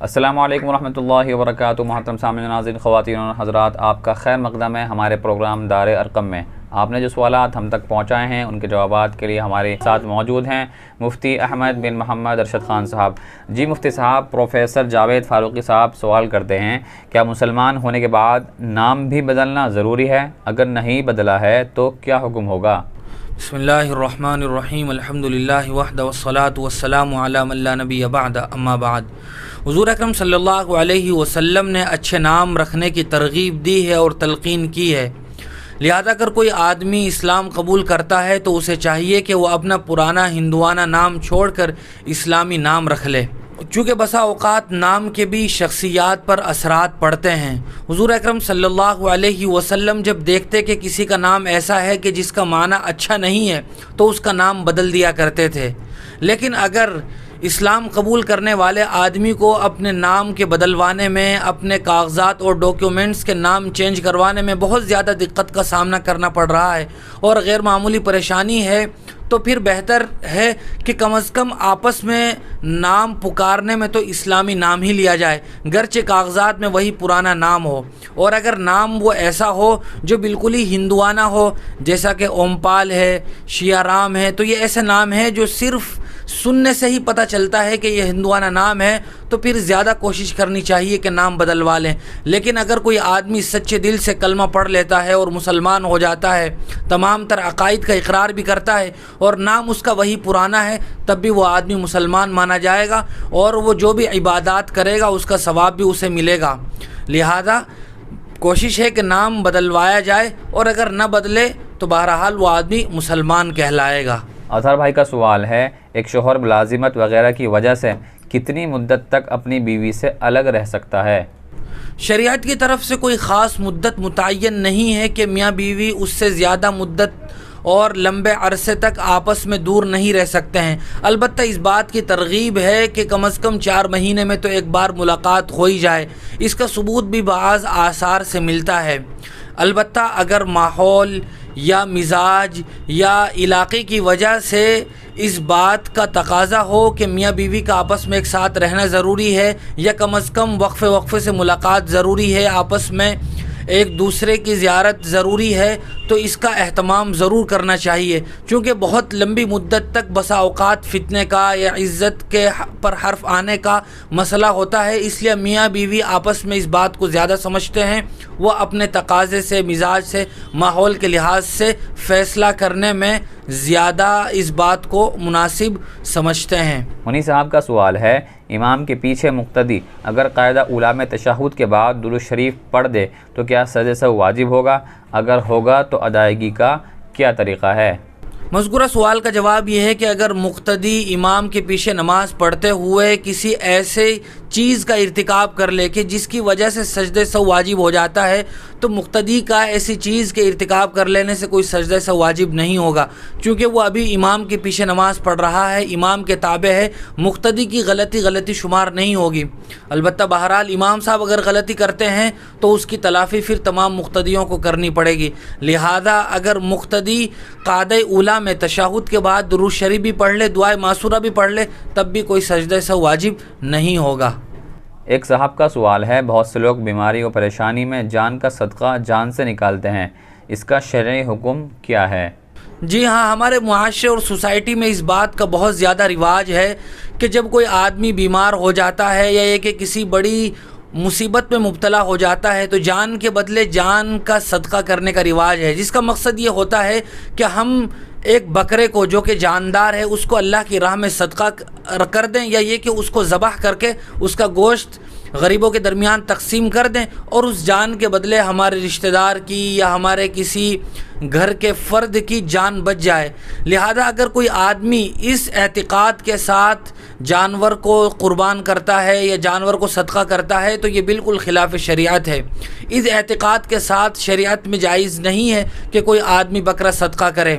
السلام علیکم ورحمۃ اللہ وبرکاتہ۔ محترم سامعین ناظرین، خواتین اور حضرات، آپ کا خیر مقدم ہے ہمارے پروگرام دار ارقم میں۔ آپ نے جو سوالات ہم تک پہنچائے ہیں ان کے جوابات کے لیے ہمارے ساتھ موجود ہیں مفتی احمد بن محمد ارشد خان صاحب۔ جی مفتی صاحب، پروفیسر جاوید فاروقی صاحب سوال کرتے ہیں، کیا مسلمان ہونے کے بعد نام بھی بدلنا ضروری ہے؟ اگر نہیں بدلا ہے تو کیا حکم ہوگا؟ بسم اللہ الرحمن الرحیم، الحمدللہ وحدہ والصلاة والسلام علی من لا نبی بعد، اما بعد۔ حضور اکرم صلی اللہ علیہ وسلم نے اچھے نام رکھنے کی ترغیب دی ہے اور تلقین کی ہے، لہذا اگر کوئی آدمی اسلام قبول کرتا ہے تو اسے چاہیے کہ وہ اپنا پرانا ہندوانہ نام چھوڑ کر اسلامی نام رکھ لے، چونکہ بسا اوقات نام کے بھی شخصیات پر اثرات پڑتے ہیں۔ حضور اکرم صلی اللہ علیہ وسلم جب دیکھتے کہ کسی کا نام ایسا ہے کہ جس کا معنی اچھا نہیں ہے تو اس کا نام بدل دیا کرتے تھے، لیکن اگر اسلام قبول کرنے والے آدمی کو اپنے نام کے بدلوانے میں، اپنے کاغذات اور ڈاکیومنٹس کے نام چینج کروانے میں بہت زیادہ دقت کا سامنا کرنا پڑ رہا ہے اور غیر معمولی پریشانی ہے، تو پھر بہتر ہے کہ کم از کم آپس میں نام پکارنے میں تو اسلامی نام ہی لیا جائے، گرچہ کاغذات میں وہی پرانا نام ہو، اور اگر نام وہ ایسا ہو جو بالکل ہی ہندوانہ ہو، جیسا کہ اوم پال ہے، شیا رام ہے، تو یہ ایسے نام ہے جو صرف سننے سے ہی پتہ چلتا ہے کہ یہ ہندوانہ نام ہے، تو پھر زیادہ کوشش کرنی چاہیے کہ نام بدلوا لیں۔ لیکن اگر کوئی آدمی سچے دل سے کلمہ پڑھ لیتا ہے اور مسلمان ہو جاتا ہے، تمام تر عقائد کا اقرار بھی کرتا ہے اور نام اس کا وہی پرانا ہے، تب بھی وہ آدمی مسلمان مانا جائے گا اور وہ جو بھی عبادات کرے گا اس کا ثواب بھی اسے ملے گا۔ لہذا کوشش ہے کہ نام بدلوایا جائے، اور اگر نہ بدلے تو بہرحال وہ آدمی مسلمان کہلائے گا۔ اظہر بھائی کا سوال ہے، ایک شوہر ملازمت وغیرہ کی وجہ سے کتنی مدت تک اپنی بیوی سے الگ رہ سکتا ہے؟ شریعت کی طرف سے کوئی خاص مدت متعین نہیں ہے کہ میاں بیوی اس سے زیادہ مدت اور لمبے عرصے تک آپس میں دور نہیں رہ سکتے ہیں، البتہ اس بات کی ترغیب ہے کہ کم از کم 4 مہینے میں تو ایک بار ملاقات ہو ہی جائے۔ اس کا ثبوت بھی بعض آثار سے ملتا ہے، البتہ اگر ماحول یا مزاج یا علاقے کی وجہ سے اس بات کا تقاضا ہو کہ میاں بیوی کا آپس میں ایک ساتھ رہنا ضروری ہے، یا کم از کم وقفے سے ملاقات ضروری ہے، آپس میں ایک دوسرے کی زیارت ضروری ہے، تو اس کا اہتمام ضرور کرنا چاہیے، چونکہ بہت لمبی مدت تک بسا اوقات فتنے کا یا عزت کے پر حرف آنے کا مسئلہ ہوتا ہے، اس لیے میاں بیوی آپس میں اس بات کو زیادہ سمجھتے ہیں، وہ اپنے تقاضے سے، مزاج سے، ماحول کے لحاظ سے فیصلہ کرنے میں زیادہ اس بات کو مناسب سمجھتے ہیں۔ منی صاحب کا سوال ہے، امام کے پیچھے مقتدی اگر قاعدہ اولیٰ میں تشہد کے بعد درود شریف پڑھ دے تو کیا سجدہ سہو واجب ہوگا؟ اگر ہوگا تو ادائیگی کا کیا طریقہ ہے؟ مذکورہ سوال کا جواب یہ ہے کہ اگر مقتدی امام کے پیچھے نماز پڑھتے ہوئے کسی ایسے چیز کا ارتکاب کر لے کہ جس کی وجہ سے سجدہ سہو واجب ہو جاتا ہے، تو مقتدی کا ایسی چیز کے ارتکاب کر لینے سے کوئی سجدہ سہو واجب نہیں ہوگا، چونکہ وہ ابھی امام کے پیچھے نماز پڑھ رہا ہے، امام کے تابع ہے، مقتدی کی غلطی شمار نہیں ہوگی۔ البتہ بہرحال امام صاحب اگر غلطی کرتے ہیں تو اس کی تلافی پھر تمام مقتدیوں کو کرنی پڑے گی، لہذا اگر مقتدی قاعدہ اولیٰ میں تشہد کے بعد درود شریف بھی پڑھ لے، دعائے معصورہ بھی پڑھ لے، تب بھی کوئی سجدہ سہو واجب نہیں ہوگا۔ ایک صاحب کا سوال ہے، بہت سے لوگ بیماری اور پریشانی میں جان کا صدقہ جان سے نکالتے ہیں، اس کا شرعی حکم کیا ہے؟ جی ہاں، ہمارے معاشرے اور سوسائٹی میں اس بات کا بہت زیادہ رواج ہے کہ جب کوئی آدمی بیمار ہو جاتا ہے یا یہ کہ کسی بڑی مصیبت میں مبتلا ہو جاتا ہے تو جان کے بدلے جان کا صدقہ کرنے کا رواج ہے، جس کا مقصد یہ ہوتا ہے کہ ہم ایک بکرے کو جو کہ جاندار ہے اس کو اللہ کی راہ میں صدقہ کر دیں، یا یہ کہ اس کو ذبح کر کے اس کا گوشت غریبوں کے درمیان تقسیم کر دیں، اور اس جان کے بدلے ہمارے رشتہ دار کی یا ہمارے کسی گھر کے فرد کی جان بچ جائے۔ لہذا اگر کوئی آدمی اس اعتقاد کے ساتھ جانور کو قربان کرتا ہے یا جانور کو صدقہ کرتا ہے تو یہ بالکل خلاف شریعت ہے۔ اس اعتقاد کے ساتھ شریعت میں جائز نہیں ہے کہ کوئی آدمی بکرا صدقہ کرے،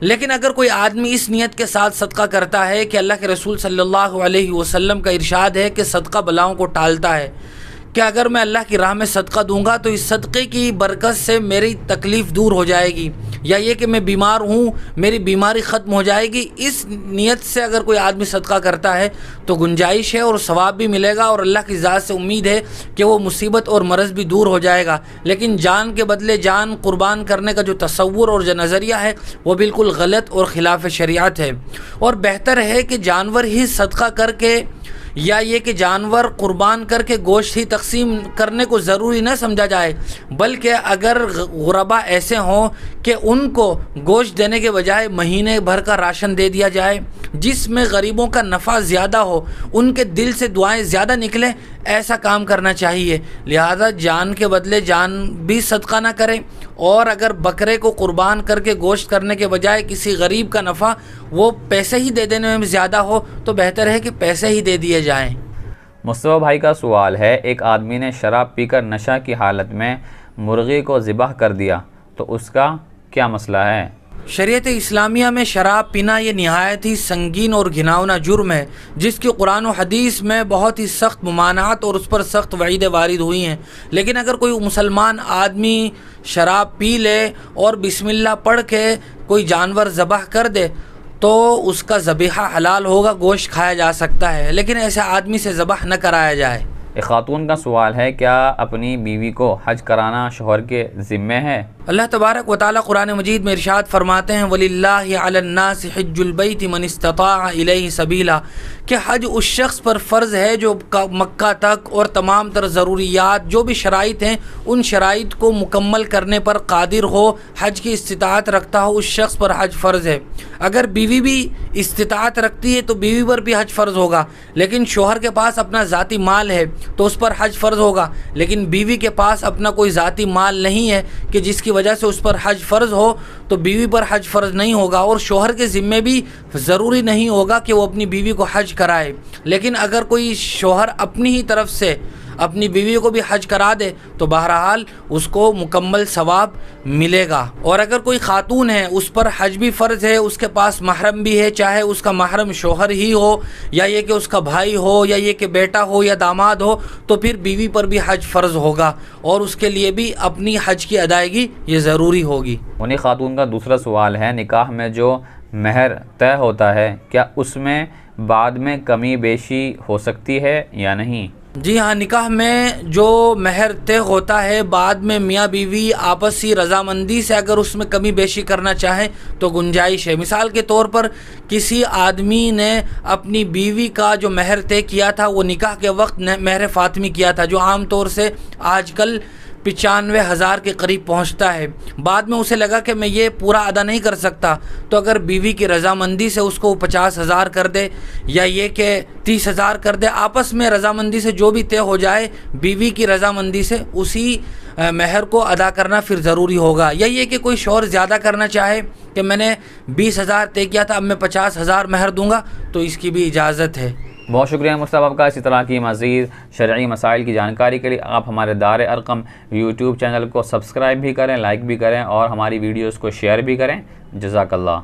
لیکن اگر کوئی آدمی اس نیت کے ساتھ صدقہ کرتا ہے کہ اللہ کے رسول صلی اللہ علیہ وسلم کا ارشاد ہے کہ صدقہ بلاؤں کو ٹالتا ہے، کہ اگر میں اللہ کی راہ میں صدقہ دوں گا تو اس صدقے کی برکت سے میری تکلیف دور ہو جائے گی، یا یہ کہ میں بیمار ہوں میری بیماری ختم ہو جائے گی، اس نیت سے اگر کوئی آدمی صدقہ کرتا ہے تو گنجائش ہے اور ثواب بھی ملے گا، اور اللہ کی ذات سے امید ہے کہ وہ مصیبت اور مرض بھی دور ہو جائے گا۔ لیکن جان کے بدلے جان قربان کرنے کا جو تصور اور جو نظریہ ہے وہ بالکل غلط اور خلاف شریعت ہے، اور بہتر ہے کہ جانور ہی صدقہ کر کے، یا یہ کہ جانور قربان کر کے گوشت ہی تقسیم کرنے کو ضروری نہ سمجھا جائے، بلکہ اگر غربا ایسے ہوں کہ ان کو گوشت دینے کے بجائے مہینے بھر کا راشن دے دیا جائے جس میں غریبوں کا نفع زیادہ ہو، ان کے دل سے دعائیں زیادہ نکلیں، ایسا کام کرنا چاہیے۔ لہذا جان کے بدلے جان بھی صدقہ نہ کریں، اور اگر بکرے کو قربان کر کے گوشت کرنے کے بجائے کسی غریب کا نفع وہ پیسے ہی دے دینے میں زیادہ ہو تو بہتر ہے کہ پیسے ہی دے دیے جائیں۔ مصطفیٰ بھائی کا سوال ہے، ایک آدمی نے شراب پی کر نشہ کی حالت میں مرغی کو ذبح کر دیا تو اس کا کیا مسئلہ ہے؟ شریعت اسلامیہ میں شراب پینا یہ نہایت ہی سنگین اور گھناؤنا جرم ہے، جس کی قرآن و حدیث میں بہت ہی سخت ممانعت اور اس پر سخت وعیدیں وارد ہوئی ہیں۔ لیکن اگر کوئی مسلمان آدمی شراب پی لے اور بسم اللہ پڑھ کے کوئی جانور ذبح کر دے تو اس کا ذبیحہ حلال ہوگا، گوشت کھایا جا سکتا ہے، لیکن ایسے آدمی سے ذبح نہ کرایا جائے۔ ایک خاتون کا سوال ہے، کیا اپنی بیوی کو حج کرانا شوہر کے ذمے ہے؟ اللہ تبارک و تعالیٰ قرآن مجید میں ارشاد فرماتے ہیں وَلِلَّهِ عَلَى النَّاسِ حِجُّ الْبَيْتِ مَنِ اسْتَطَاعَ إِلَيْهِ سَبِيلًا، کہ حج اس شخص پر فرض ہے جو مکہ تک اور تمام تر ضروریات جو بھی شرائط ہیں ان شرائط کو مکمل کرنے پر قادر ہو، حج کی استطاعت رکھتا ہو، اس شخص پر حج فرض ہے۔ اگر بیوی بھی استطاعت رکھتی ہے تو بیوی پر بھی حج فرض ہوگا، لیکن شوہر کے پاس اپنا ذاتی مال ہے تو اس پر حج فرض ہوگا، لیکن بیوی کے پاس اپنا کوئی ذاتی مال نہیں ہے کہ جس کی وجہ سے اس پر حج فرض ہو تو بیوی پر حج فرض نہیں ہوگا، اور شوہر کے ذمے بھی ضروری نہیں ہوگا کہ وہ اپنی بیوی کو حج کرائے۔ لیکن اگر کوئی شوہر اپنی ہی طرف سے اپنی بیوی کو بھی حج کرا دے تو بہرحال اس کو مکمل ثواب ملے گا۔ اور اگر کوئی خاتون ہے اس پر حج بھی فرض ہے، اس کے پاس محرم بھی ہے، چاہے اس کا محرم شوہر ہی ہو یا یہ کہ اس کا بھائی ہو یا یہ کہ بیٹا ہو یا داماد ہو، تو پھر بیوی پر بھی حج فرض ہوگا اور اس کے لیے بھی اپنی حج کی ادائیگی یہ ضروری ہوگی۔ انہی خاتون کا دوسرا سوال ہے، نکاح میں جو مہر طے ہوتا ہے کیا اس میں بعد میں کمی بیشی ہو سکتی ہے یا نہیں؟ جی ہاں، نکاح میں جو مہر طے ہوتا ہے بعد میں میاں بیوی آپسی رضامندی سے اگر اس میں کمی بیشی کرنا چاہیں تو گنجائش ہے۔ مثال کے طور پر کسی آدمی نے اپنی بیوی کا جو مہر طے کیا تھا وہ نکاح کے وقت مہر فاطمی کیا تھا، جو عام طور سے آج کل 95,000 کے قریب پہنچتا ہے۔ بعد میں اسے لگا کہ میں یہ پورا ادا نہیں کر سکتا، تو اگر بیوی کی رضامندی سے اس کو 50,000 کر دے یا یہ کہ 30,000 کر دے، آپس میں رضامندی سے جو بھی طے ہو جائے بیوی کی رضامندی سے اسی مہر کو ادا کرنا پھر ضروری ہوگا۔ یا یہ کہ کوئی شوہر زیادہ کرنا چاہے کہ میں نے 20,000 طے کیا تھا اب میں 50,000 مہر دوں گا تو اس کی بھی اجازت ہے۔ بہت شکریہ مصطفیٰ آپ کا۔ اسی طرح کی مزید شرعی مسائل کی جانکاری کے لیے آپ ہمارے دار ارقم یوٹیوب چینل کو سبسکرائب بھی کریں، لائک بھی کریں اور ہماری ویڈیوز کو شیئر بھی کریں۔ جزاک اللہ۔